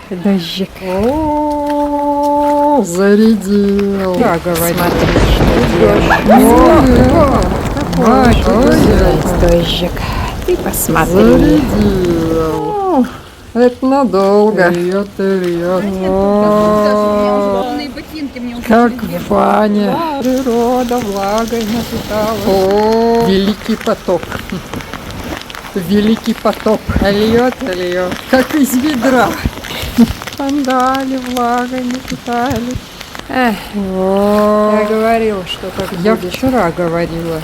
Дождик. О, зарядил. Да, говорит. Дождик. Ты посмотри. Зарядил. Это надолго. Льет и льет. Как в бане. Природа влагой напитала. О, великий потоп. Великий потоп. Льет, льет. Как из ведра. Сандали влагой напитали. Эх, О, я говорила, что так я будет. вчера говорила.